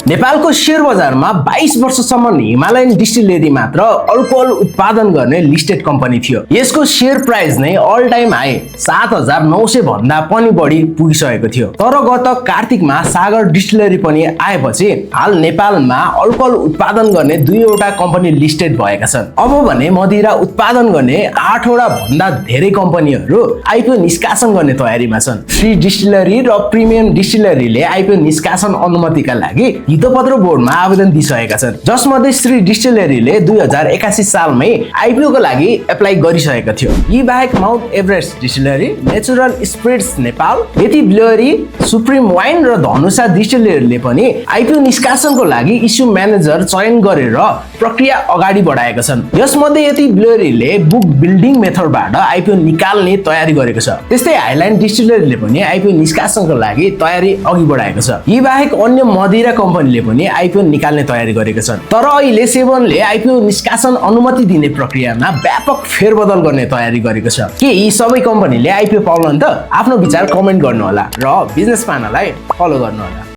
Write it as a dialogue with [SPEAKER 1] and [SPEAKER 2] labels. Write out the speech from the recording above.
[SPEAKER 1] नेपालको शेयर बजारमा 22 वर्षसम्म हिमालयन डिस्टिलरी मात्र अल्कोहल उत्पादन गर्ने लिस्टेड कम्पनी थियो। यसको शेयर प्राइस नै अल टाइम हाई 7900 भन्दा पनि बढी पुगिसकेको थियो। तर गत कार्तिकमा सागर डिस्टिलरी पनि आएपछि हाल नेपालमा अल्कोहल उत्पादन गर्ने 2 वटा कम्पनी लिस्टेड भएका छन्। अब भने मदिरा उत्पादन गर्ने 8 वटा भन्दा धेरै कम्पनीहरू आइपिओ निष्कासन गर्ने तयारीमा छन्। श्री डिस्टिलरी र प्रिमियम डिस्टिलरीले आइपिओ निष्कासन अनुमतिका लागि हितोपत्र बोर्डमा आवेदन दिइसकेका छन्, जसमध्ये श्री डिस्टिलरीले 2081 सालमै आइपिओ को लागि एप्लाई गरिसकेको थियो। यी बाहेक Mount Everest distillery, natural spirits Nepal, Yeti brewery, supreme wine र धनुषा डिस्टिलरीले पनि आइपिओ निष्कासनको लागि इस्यु म्यानेजर चयन गरेर प्रक्रिया अगाडि बढाएका छन्। यसमध्ये यति ब्लुअरीले बुक बिल्डिङ मेथडबाट आइपिओ निकाल्ने तयारी गरेको छ। त्यस्तै हाइल्यान्ड डिस्टिलरीले पनि आइपिओ निष्कासनको लागि तयारी अघि बढाएको छ। यी बाहेक अन्य मदिरा कम्पनीले पनि आइपिओ निकाल्ने तयारी गरेका छन्। तर अहिले सेभनले आइपिओ निष्कासन अनुमति दिने प्रक्रियामा व्यापक फेरबदल गर्ने तयारी गरेको छ। के यी सबै कम्पनीले आइपिओ पाउलान् त? आफ्नो विचार कमेन्ट गर्नुहोला र बिजनेस पानालाई फलो गर्नुहोला।